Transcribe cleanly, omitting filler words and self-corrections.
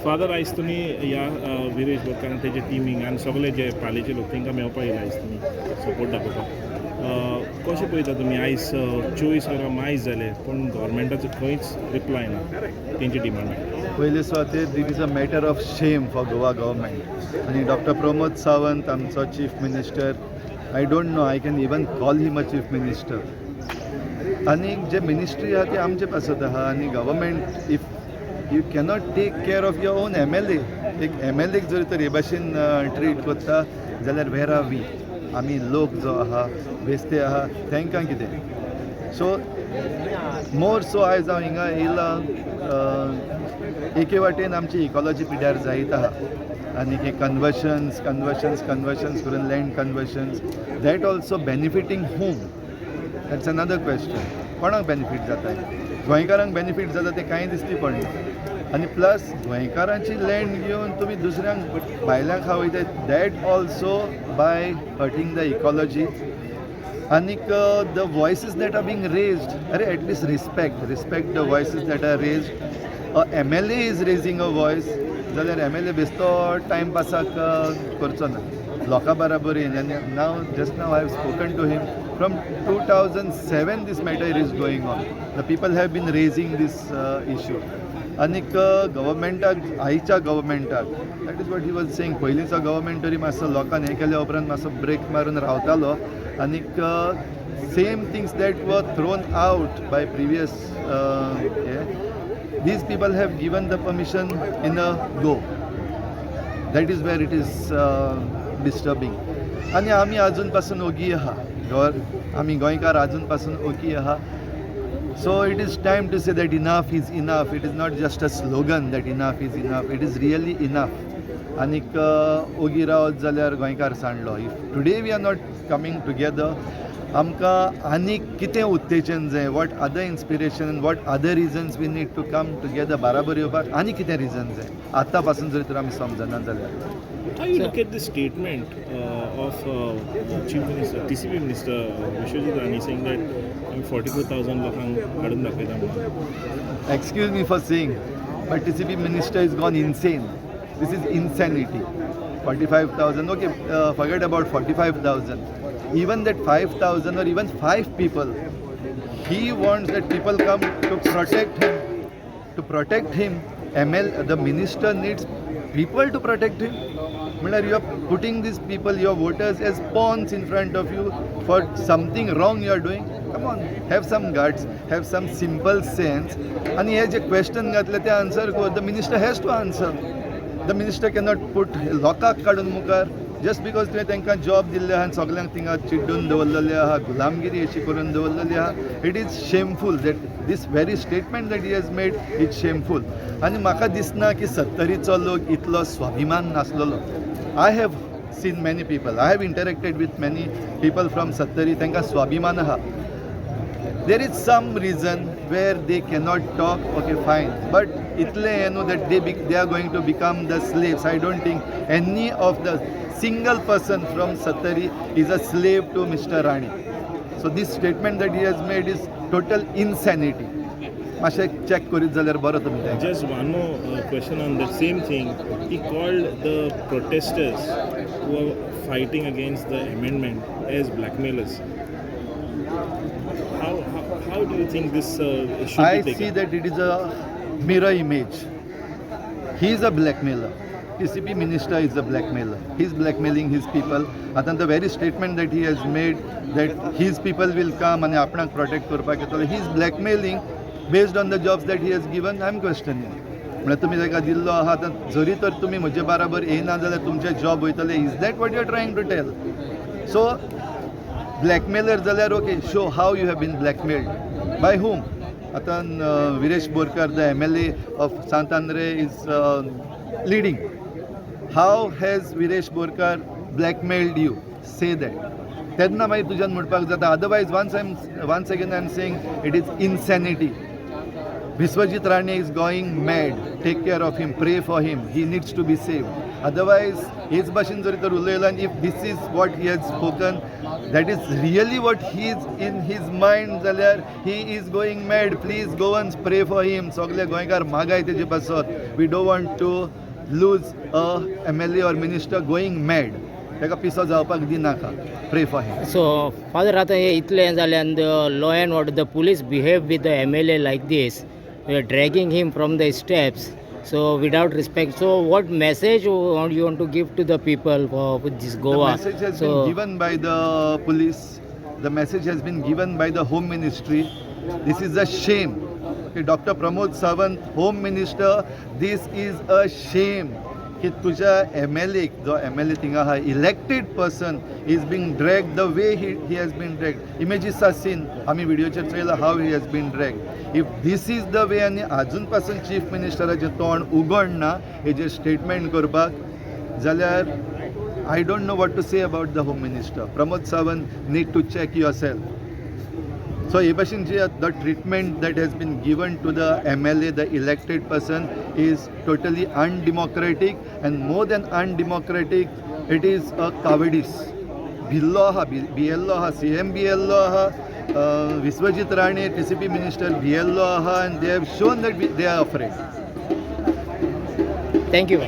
Father आयज तुमी ह्या विरेश बोरकार आनी तेजे टिमींग आनी सगळे जे पालेचे लोक तांकां मेळपा येयला आयज तुमी सपोर्ट दाखोवपाक कशें पळयता तुमी आयज 24 वरां मायज जाले पूण गव्हर्मेंटाचो खंयच रिप्लाय ना तेंची डिमांड पयले सुवातेर this is a matter of shame for Goa government आनी डॉक्टर प्रमोद सावंत आमचो chief minister I don't know I can even call him a chief minister आनी जे मिनिस्ट्री आहा ती आमचे पासत आहा आनी government if you cannot take care of your own MLA एक MLAक जर तर हे भाशेन ट्रीट करता जाल्यार वेर आर वी आमी लोक जो आहा बेस्ते आहा तांकां कितें सो मोर सो आयज हांव हिंगा येयला एके वाटेन आमची इकॉलॉजी पिड्यार जायत आहा आनी हे कन्वर्शन्स करून land conversions that also benefiting whom that's another question कोणाक बेनिफीट जाता गोंयकारांक बेनिफीट जाता ते कांय दिसती पडना आनी प्लस गोंयकारांची लँड घेवन तुमी दुसऱ्यांक भायल्यांक खावयतात that also by hurting the ecology आनीक the voices that are being raised अरे at least respect the voices that are raised MLA is raising a voice जाल्यार MLA बेस्तो टायमपासाक करचो ना लोकां बराबर येयन आनी now just now I have spoken to him from 2007 this matter is going on. The people have been raising this issue. आनीक गव्हर्मेंटाक आयच्या गव्हर्मेंटाक that is what he was saying पयलींचो गव्हर्मेंट तरी मातसो लोकांनी हें केल्या उपरांत मातसो ब्रेक मारून रावतालो आनीक same things that were thrown out by previous these people have given the permission in a go. That is where it is disturbing. आनी आमी आजून पासून ओगी आहा आमी गोंयकार आजून पासून ओगी आहा so it is time to say that enough is enough it is not just a slogan that enough is enough it is really enough आनीक ओगी रावत जाल्यार गोंयकार सांडलो if today we are not coming together आमकां आनीक कितें उत्तेजन जाय what other inspiration what other reasons we need to come together बराबर येवपाक आनी कितें रिजन जाय आतां पासून जर तर आमी समजना जाल्यार How you look at the statement of Chief Minister, TCP Minister Vishwajit Rani saying that 44,000 लोकांक हाडून दाखयता. Excuse me for saying, but TCP Minister has gone insane. This is insanity. 45,000, okay, forget about 45,000. Even that 5,000 or even 5 people, he wants that people come to protect him. To protect him, the minister needs people to protect him. You are putting these people, your voters, as pawns in front of you for something wrong you are doing. Come on, have some guts, have some simple sense. And he has a question, the answer, the minister has to answer. The minister cannot put lokak kadun mukar just because तुवें तांकां job दिल्ले आहा आनी सगल्यांक थिंगा चिड्डून दवरलेले आहा गुलामगिरी अशी करून दवरलेली आहा it is shameful that this very statement that he has made it shameful आनी म्हाका दिसना की 70चो लोक इतलो स्वाभिमान नासलेलो I have seen many people I have interacted with many people from 70 तांकां स्वाभिमान आहा there is some reason where they cannot talk, okay fine, but itle that they are going to become the slaves. I don't think any of the single person from Sattari is a slave to Mr. Rani. So this statement that he has made is total insanity. Mashe check korit zalyar baro tumi. Just one more question on the same thing. He called the protesters who are fighting against the amendment as blackmailers. How do you think this should be taken? I see that it is a mirror image. He is a blackmailer. TCP minister is a blackmailer. He is blackmailing his people. And the very statement that he has made that his people will come and apnak protect करपाक येतले, he is blackmailing based on the jobs that he has given. I am questioning. म्हणजे तुमी ताका दिल्लो आहा जरी तर तुमी म्हजे बराबर येयना जाल्यार तुमचे जॉब वयतले is that what you are trying to tell so blackmailer जाल्यार okay show how you have been blackmailed by whom आतां Viresh Borkar the MLA of St Andre is leading how has Viresh Borkar blackmailed you say that तेन्ना मागीर तुज्यान म्हणपाक जाता otherwise once again I am saying it is insanity Vishwajit Rani is going mad. Take care of him, pray for him. He needs to be saved. Otherwise हेच भाशेन जरी तर उलयलो आनी if this is what he has spoken that is really what he is in his mind जाल्यार he is going mad. Please go and spray for him. सगळे गोंयकार मागाय तेजे पासत. We don't want to lose a MLA or minister going mad. ताका पिसो जावपाक दिनाका. Pray for him. So father आतां हे इतलें जालें आनी the law and order the police behave with the MLA like this. We are dragging him from the steps. So without respect, so what message you want to give to the people for this Goa? The message has been given by the police. The message has been given by the Home Ministry. This is a shame. Okay, Dr. Pramod Sawant, Home Minister, this is a shame. की तुझ्या MLA जो MLA थिंगा हा elected person is being drag the way he has been drag. Images are seen. आमी व्हिडिओचेर चयला how he has been drag. If this is the way आनी आजून पासून चीफ मिनिस्टराचें तोंड उगडना हेजेर स्टेटमेंट करपाक जाल्यार I don't know what to say about the home minister. Pramod Sawant need to check yourself. So, हे भाशेन the treatment that has been given to the MLA, the elected person, is totally undemocratic, and more than undemocratic, it is a cowardice. भिल्लो आहा, भियेल्लो आहा, CM भियेल्लो आहा, Viswajit Rane, TCP minister भियेल्लो आहा, and they have shown that they are afraid. Thank you.